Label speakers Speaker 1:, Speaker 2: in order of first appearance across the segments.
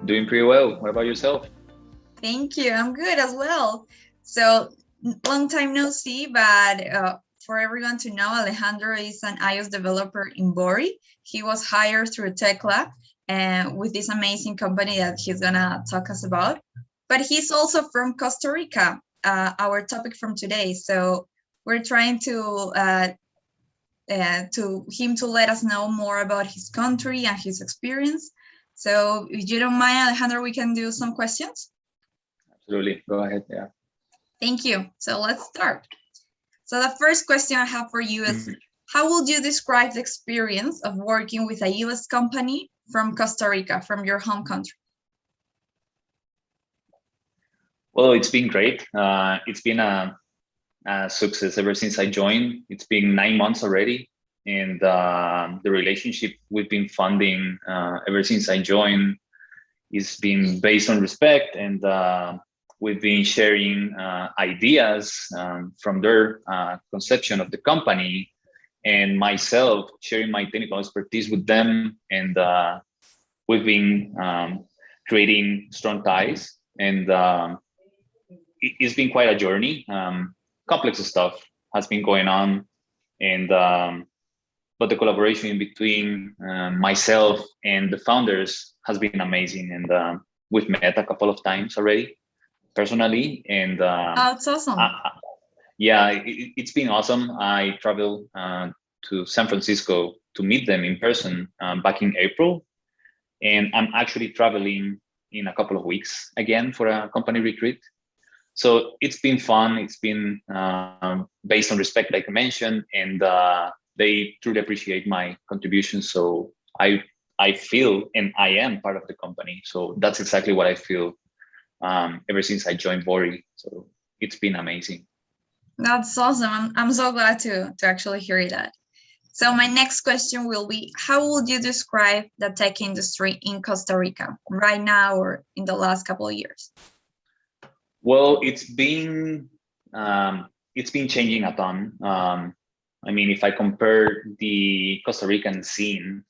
Speaker 1: Doing pretty well. What about yourself?
Speaker 2: Thank you. I'm good as well. So, long time no see, but for everyone to know, Alejandro is an iOS developer in Bori. He was hired through TECLA with this amazing company that he's gonna talk us about. But he's also from Costa Rica, our topic from today. So we're trying to him to let us know more about his country and his experience. So if you don't mind, Alejandro, we can do some questions.
Speaker 1: Absolutely. Go ahead. Yeah.
Speaker 2: Thank you. So let's start. So the first question I have for you is, how would you describe the experience of working with a US company from Costa Rica, from your home country?
Speaker 1: Well, it's been great. It's been a success ever since I joined. It's been 9 months already. And the relationship we've been funding ever since I joined is been based on respect, and we've been sharing ideas from their conception of the company, and myself sharing my technical expertise with them. And we've been creating strong ties, and it's been quite a journey. Complex stuff has been going on, and but the collaboration in between myself and the founders has been amazing. And we've met a couple of times already personally. And
Speaker 2: oh, it's awesome.
Speaker 1: Yeah, it's been awesome. I traveled to San Francisco to meet them in person back in April. And I'm actually traveling in a couple of weeks again for a company retreat. So it's been fun. It's been based on respect, like I mentioned, and they truly appreciate my contribution. So I feel, and I am part of the company. So that's exactly what I feel ever since I joined Bori. So it's been amazing.
Speaker 2: That's awesome. I'm so glad to actually hear that. So my next question will be, how would you describe the tech industry in Costa Rica right now or in the last couple of years?
Speaker 1: Well, it's been changing a ton. I mean, if I compare the Costa Rican scene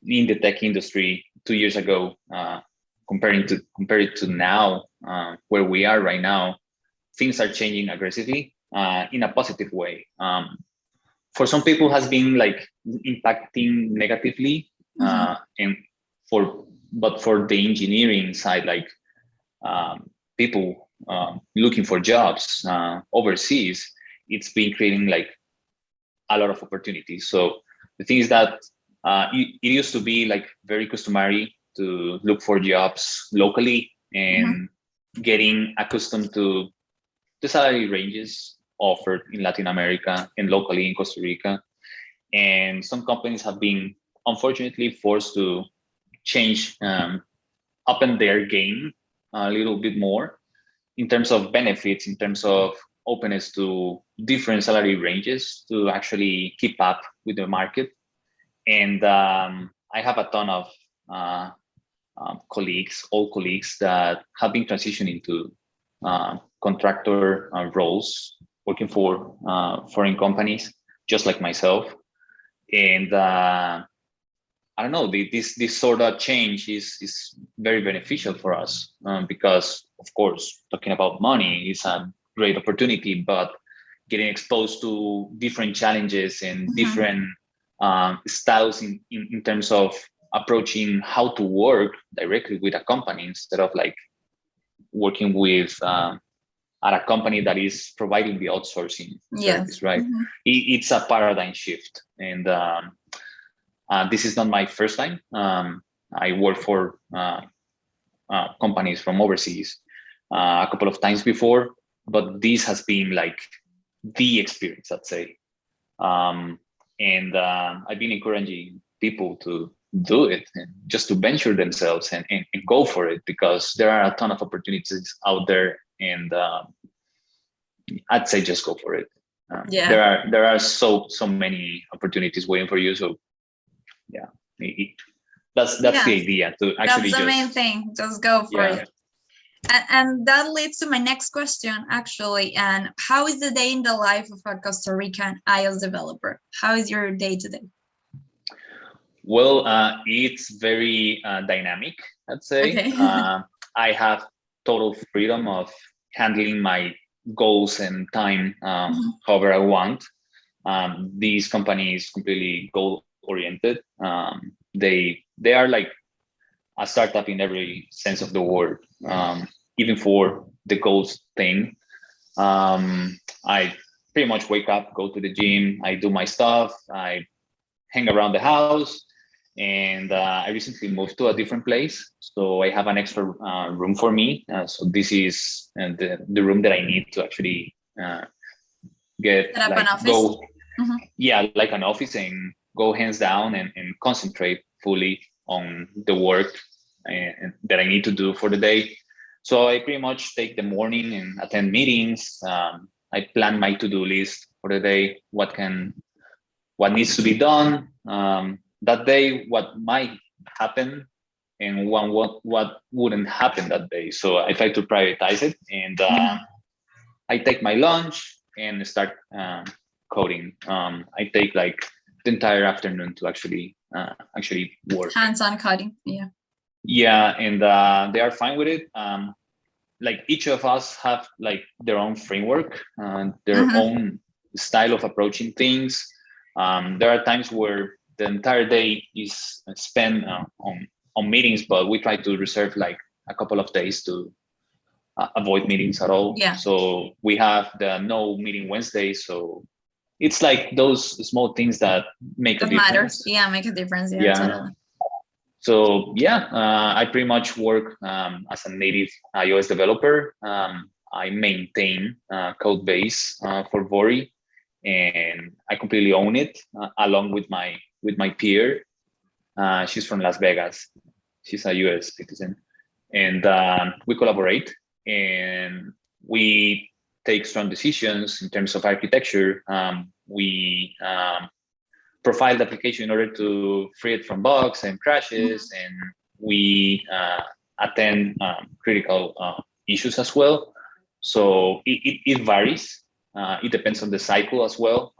Speaker 1: in the tech industry 2 years ago, compare it to now, where we are right now, things are changing aggressively in a positive way. For some people, has been like impacting negatively, but for the engineering side, like people looking for jobs overseas, it's been creating like a lot of opportunities. So the thing is that it used to be like very customary to look for jobs locally and getting accustomed to the salary ranges offered in Latin America and locally in Costa Rica. And some companies have been unfortunately forced to change, up in their game a little bit more in terms of benefits, in terms of openness to different salary ranges to actually keep up with the market. And I have a ton of old colleagues that have been transitioning to contractor roles, working for foreign companies, just like myself. And I don't know, this sort of change is very beneficial for us because, of course, talking about money is a great opportunity, but getting exposed to different challenges and different styles in terms of approaching how to work directly with a company instead of like working with at a company that is providing the outsourcing service, right? It's a paradigm shift. And this is not my first time. I worked for companies from overseas a couple of times before, but this has been like the experience, I'd say. And I've been encouraging people to do it and just to venture themselves and go for it, because there are a ton of opportunities out there. And I'd say just go for it. There are so many opportunities waiting for you. So yeah, that's the idea, to actually
Speaker 2: that's the main thing. Just go for it. And that leads to my next question, actually. And how is the day in the life of a Costa Rican iOS developer? How is your day today?
Speaker 1: Well, it's very dynamic. I'd say.
Speaker 2: Okay.
Speaker 1: I have total freedom of handling my goals and time however I want. These companies completely goal oriented. They are like a startup in every sense of the word, even for the goals thing. I pretty much wake up, go to the gym, I do my stuff, I hang around the house, and I recently moved to a different place, so I have an extra room for me. So this is the room that I need to actually get
Speaker 2: Set up an
Speaker 1: like
Speaker 2: office.
Speaker 1: go, yeah, like an office, and go hands down and concentrate fully on the work that I need to do for the day. So I pretty much take the morning and attend meetings. I plan my to-do list for the day, what needs to be done that day, what might happen, and what wouldn't happen that day. So I try to prioritize it, and I take my lunch and start coding. I take like the entire afternoon to actually work.
Speaker 2: Hands-on coding. Yeah.
Speaker 1: Yeah, and they are fine with it. Like each of us have like their own framework, their own style of approaching things. There are times where the entire day is spent on meetings, but we try to reserve like a couple of days to avoid meetings at all.
Speaker 2: Yeah.
Speaker 1: So we have the no meeting Wednesday. So it's like those small things that make a difference.
Speaker 2: Matters. Yeah, make a difference. Yeah,
Speaker 1: Yeah.
Speaker 2: totally.
Speaker 1: So yeah, I pretty much work as a native iOS developer. I maintain code base for Vori, and I completely own it along with my peer. She's from Las Vegas. She's a US citizen, and we collaborate and we take strong decisions in terms of architecture. We profile the application in order to free it from bugs and crashes, and we attend critical issues as well. So it varies. It depends on the cycle as well.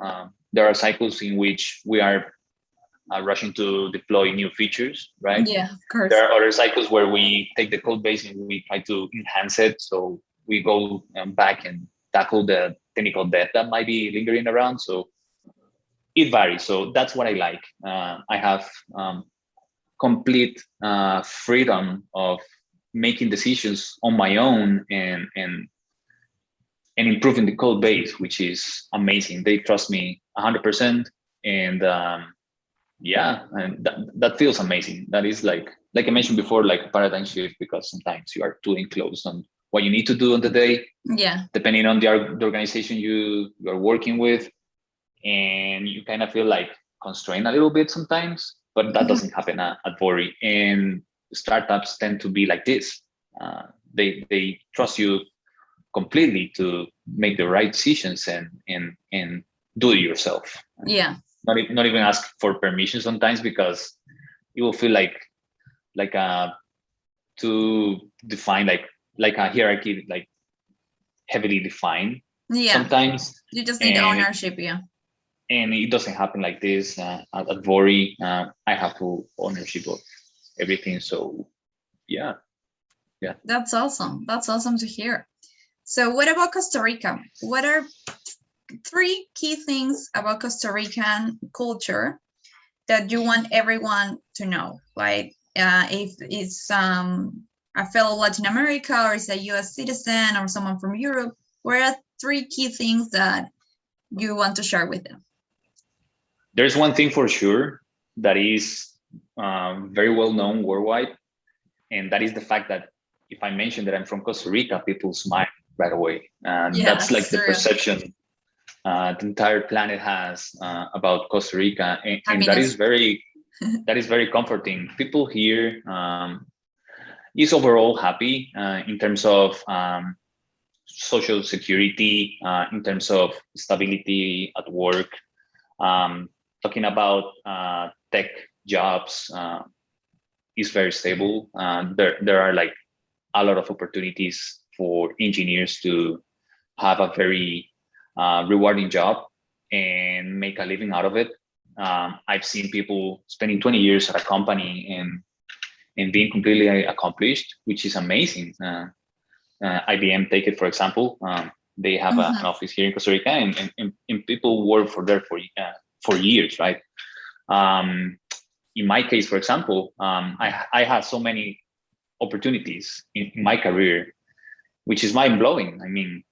Speaker 1: There are cycles in which we are rushing to deploy new features, right?
Speaker 2: Yeah, of course.
Speaker 1: There are other cycles where we take the code base and we try to enhance it. So we go back and tackle the technical debt that might be lingering around. So it varies. So that's what I like. I have complete freedom of making decisions on my own and improving the code base, which is amazing. They trust me 100%, and yeah, and that feels amazing. That is like I mentioned before, like a paradigm shift, because sometimes you are too enclosed on what you need to do on the day.
Speaker 2: Yeah.
Speaker 1: Depending on the organization you're working with, and you kind of feel like constrained a little bit sometimes, but that doesn't happen at Vori. And startups tend to be like this. They trust you completely to make the right decisions and do it yourself.
Speaker 2: Yeah.
Speaker 1: Not even ask for permission sometimes, because you will feel like too defined, like a hierarchy, like heavily defined.
Speaker 2: Yeah.
Speaker 1: Sometimes
Speaker 2: you just need ownership. Yeah.
Speaker 1: And it doesn't happen like this at Vori. I have full ownership of everything. So yeah.
Speaker 2: That's awesome. That's awesome to hear. So what about Costa Rica? What are 3 key things about Costa Rican culture that you want everyone to know? Like if it's a fellow Latin America, or is a US citizen, or someone from Europe, what are 3 key things that you want to share with them?
Speaker 1: There's one thing for sure that is very well known worldwide, and that is the fact that if I mention that I'm from Costa Rica, people smile right away. And that's like the perception the entire planet has about Costa Rica, and that is very comforting. People here is overall happy in terms of social security, in terms of stability at work. Talking about tech jobs is very stable. There are like a lot of opportunities for engineers to have a very rewarding job and make a living out of it. I've seen people spending 20 years at a company and and being completely accomplished, which is amazing. IBM, take it for example. They have an office here in Costa Rica, and people work for years, right? In my case, for example, I had so many opportunities in my career, which is mind blowing. I mean,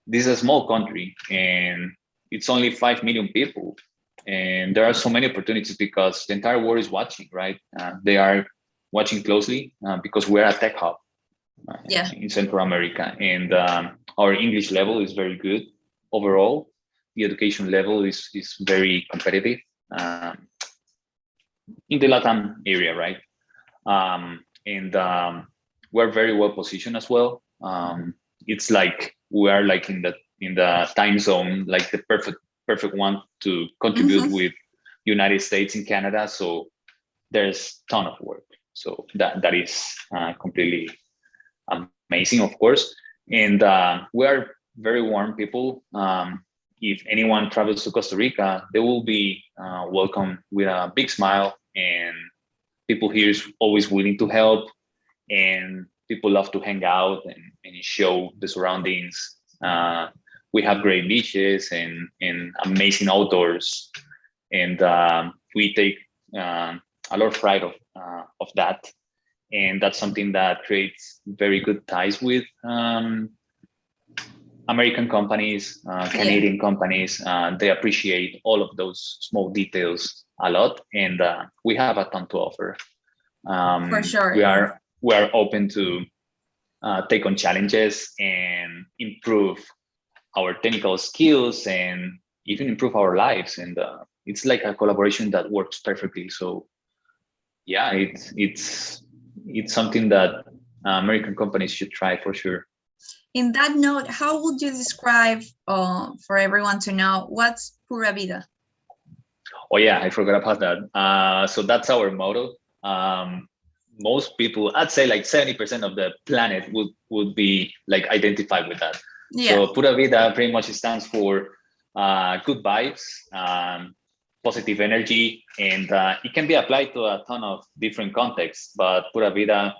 Speaker 1: this is a small country and it's only 5 million people. And there are so many opportunities because the entire world is watching, right? They are watching closely because we're a tech hub in Central America. And our English level is very good overall. The education level is very competitive in the Latam area, right? And we're very well positioned as well. It's like we are like in the time zone, like the perfect one to contribute with United States and Canada. So there's a ton of work. So that is completely amazing, of course. And we are very warm people. If anyone travels to Costa Rica, they will be welcome with a big smile, and people here is always willing to help, and people love to hang out and show the surroundings. We have great beaches and amazing outdoors, and we take a lot of pride of that. And that's something that creates very good ties with American companies, Canadian companies. They appreciate all of those small details a lot, and we have a ton to offer.
Speaker 2: For sure.
Speaker 1: We are open to take on challenges and improve our technical skills and even improve our lives. And it's like a collaboration that works perfectly. So yeah, it's something that American companies should try for sure.
Speaker 2: In that note, how would you describe for everyone to know what's Pura Vida?
Speaker 1: Oh yeah, I forgot about that. So that's our motto. Most people, I'd say like 70% of the planet would be like identified with that. So Pura Vida pretty much stands for good vibes, positive energy, and it can be applied to a ton of different contexts. But Pura Vida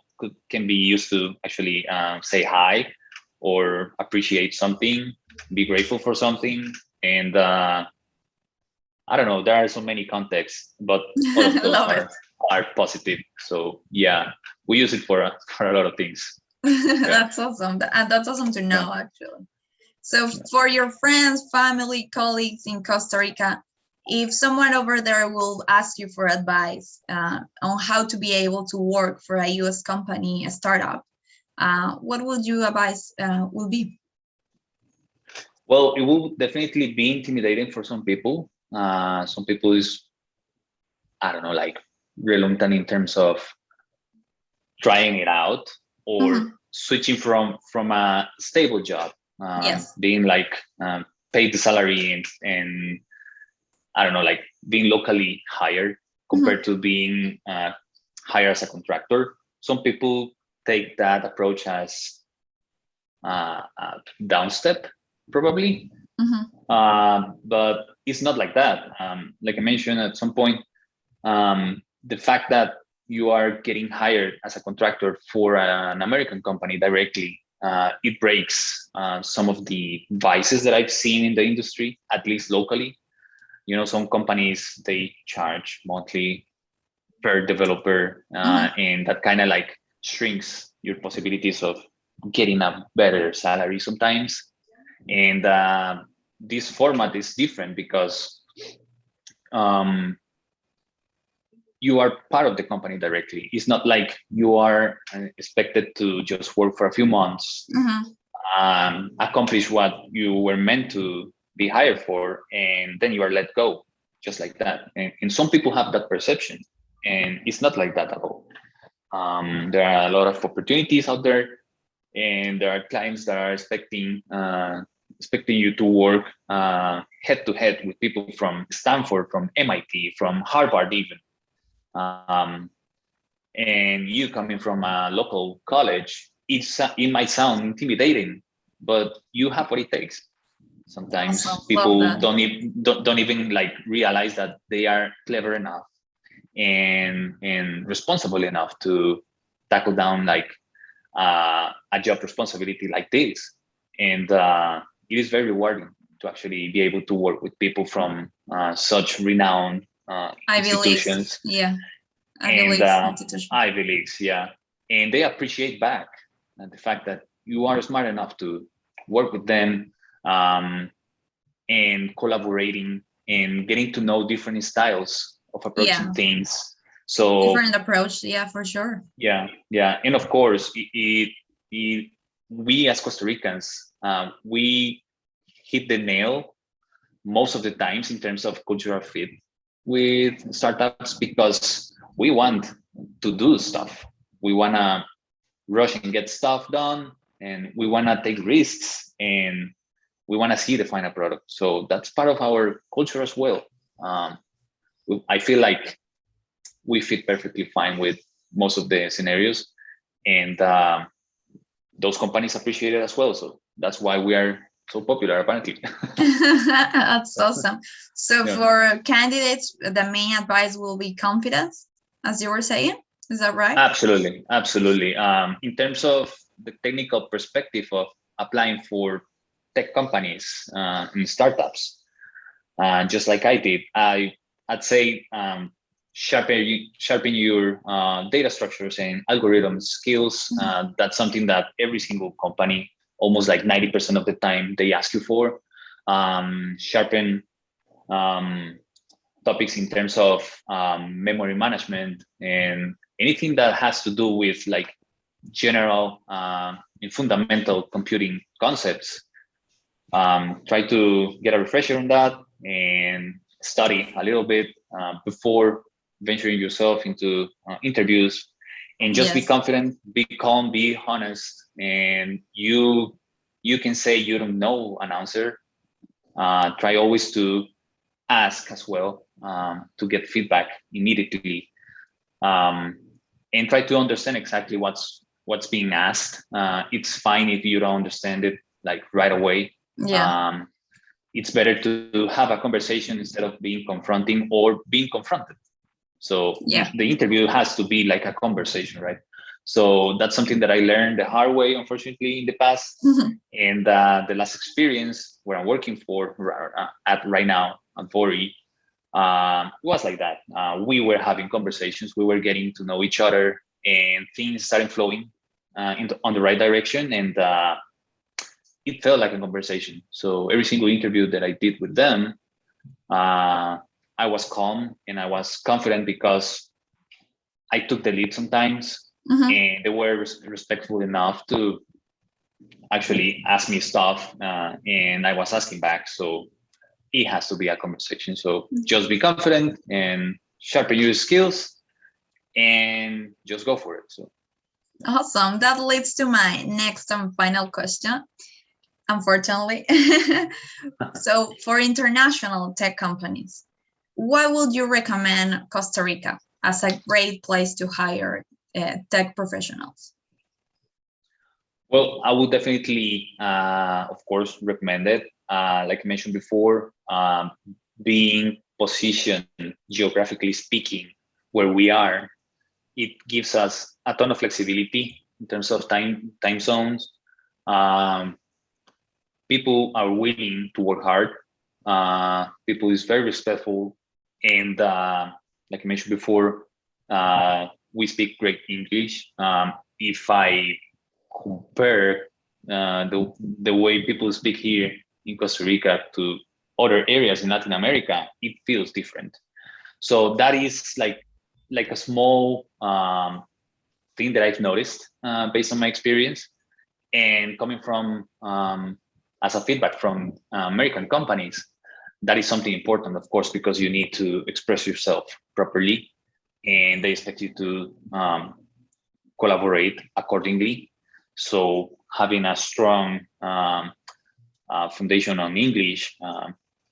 Speaker 1: can be used to actually say hi or appreciate something, be grateful for something, and I don't know. There are so many contexts, but all of those are positive. So yeah, we use it for a lot of things.
Speaker 2: That's awesome. And that's awesome to know, actually. So for your friends, family, colleagues in Costa Rica, if someone over there will ask you for advice on how to be able to work for a US company, a startup, what would you advise will be?
Speaker 1: Well, it will definitely be intimidating for some people. Some people is, I don't know, like reluctant in terms of trying it out or switching from a stable job, being like paid the salary and I don't know, like being locally hired compared to being hired as a contractor. Some people take that approach as a downstep, probably. But it's not like that. Like I mentioned at some point, the fact that you are getting hired as a contractor for an American company directly, it breaks some of the vices that I've seen in the industry, at least locally. You know, some companies, they charge monthly per developer, and that kind of like shrinks your possibilities of getting a better salary sometimes. And this format is different because you are part of the company directly. It's not like you are expected to just work for a few months, accomplish what you were meant to be hired for, and then you are let go, just like that. And some people have that perception, and it's not like that at all. There are a lot of opportunities out there, and there are clients that are expecting you to work head to head with people from Stanford, from MIT, from Harvard even. And you coming from a local college, it might sound intimidating, but you have what it takes. Sometimes people don't even like realize that they are clever enough and responsible enough to tackle down like a job responsibility like this. And it is very rewarding to actually be able to work with people from such renowned
Speaker 2: Ivy Leagues,
Speaker 1: institutions
Speaker 2: yeah, Ivy
Speaker 1: and
Speaker 2: Leagues institution.
Speaker 1: Ivy Leagues, yeah. And they appreciate back the fact that you are smart enough to work with them and collaborating and getting to know different styles of approaching
Speaker 2: Yeah,
Speaker 1: things. So
Speaker 2: different approach, yeah, for sure.
Speaker 1: yeah, yeah, and of course, we as Costa Ricans, we hit the nail most of the times in terms of cultural fit with startups because we want to do stuff. We want to rush and get stuff done, and we want to take risks, and we want to see the final product. So that's part of our culture as well. Um, I feel like we fit perfectly fine with most of the scenarios, and those companies appreciate it as well. So that's why we are so popular, apparently.
Speaker 2: That's awesome. So
Speaker 1: Yeah.
Speaker 2: for candidates, the main advice will be confidence, as you were saying. Is that right?
Speaker 1: Absolutely, absolutely. In terms of the technical perspective of applying for tech companies and startups, just like I did, I'd say sharpen your data structures and algorithm skills. That's something that every single company, almost like 90% of the time, they ask you for. Sharpen topics in terms of memory management and anything that has to do with like general and fundamental computing concepts. Try to get a refresher on that and study a little bit before venturing yourself into interviews, and just be
Speaker 2: Yes.
Speaker 1: confident, be calm, be honest, and you can say you don't know an answer. Try always to ask as well, to get feedback immediately, um, and try to understand exactly what's being asked. It's fine if you don't understand it like right away.
Speaker 2: Yeah.
Speaker 1: It's better to have a conversation instead of being confronting or being confronted. So
Speaker 2: Yeah.
Speaker 1: the interview has to be like a conversation, right? So that's something that I learned the hard way, unfortunately, in the past. And the last experience where I'm working for at right now, at Vori, was like that. We were having conversations, we were getting to know each other, and things started flowing on the right direction, and it felt like a conversation. So every single interview that I did with them, I was calm and I was confident because I took the lead sometimes, and they were respectful enough to actually ask me stuff, and I was asking back. So it has to be a conversation. So just be confident and sharpen your skills and just go for it. So
Speaker 2: Awesome. That leads to my next and final question, unfortunately. So for international tech companies, why would you recommend Costa Rica as a great place to hire tech professionals?
Speaker 1: well, I would definitely, of course, recommend it. Like I mentioned before, being positioned geographically speaking where we are, it gives us a ton of flexibility in terms of time zones. Um, People are willing to work hard. People is very respectful, and like I mentioned before, we speak great English. If I compare the way people speak here in Costa Rica to other areas in Latin America, it feels different. So that is like a small thing that I've noticed based on my experience, and coming from as a feedback from American companies. That is something important, of course, because you need to express yourself properly, and they expect you to collaborate accordingly. So having a strong foundation on English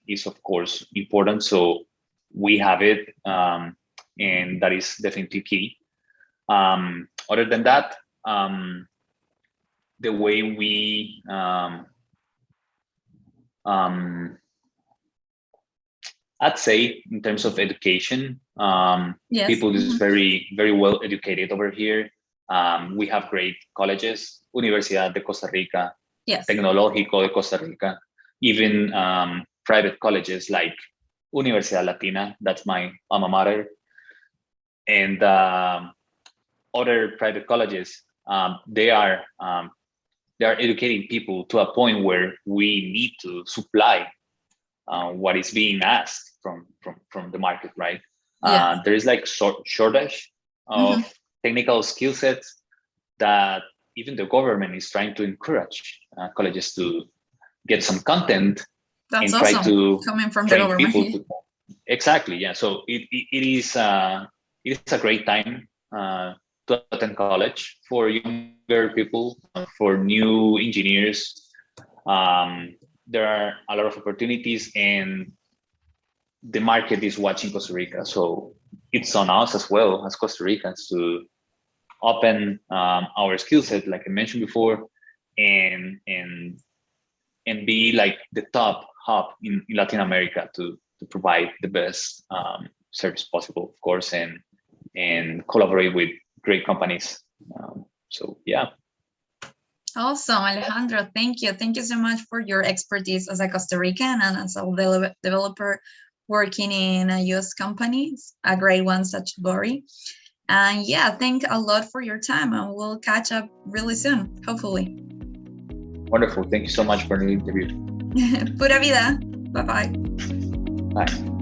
Speaker 1: is, of course, important. So we have it, and that is definitely key. Other than that, the way we I'd say in terms of education,
Speaker 2: Yes.
Speaker 1: people is very well educated over here. We have great colleges, Universidad de Costa Rica,
Speaker 2: Yes.
Speaker 1: Tecnológico de Costa Rica, even private colleges like Universidad Latina, that's my alma mater, and other private colleges. They are educating people to a point where we need to supply what is being asked from the market, right?
Speaker 2: Yes.
Speaker 1: There is like shortage of technical skill sets that even the government is trying to encourage colleges to get some content.
Speaker 2: That's
Speaker 1: and try
Speaker 2: awesome.
Speaker 1: to
Speaker 2: Coming from the
Speaker 1: train
Speaker 2: government.
Speaker 1: people to, exactly, yeah. So it is a great time to attend college for younger people, for new engineers. There are a lot of opportunities, and the market is watching Costa Rica. So it's on us as well as Costa Ricans to open our skill set, like I mentioned before, and be like the top hub in Latin America to provide the best service possible, of course, and collaborate with great companies. So yeah.
Speaker 2: Awesome, Alejandro. Thank you. Thank you so much for your expertise as a Costa Rican and as a developer working in a US company, a great one such Bori. And yeah, thank a lot for your time, and we'll catch up really soon, hopefully.
Speaker 1: Wonderful. Thank you so much for the interview.
Speaker 2: Pura vida. Bye-bye.
Speaker 1: Bye.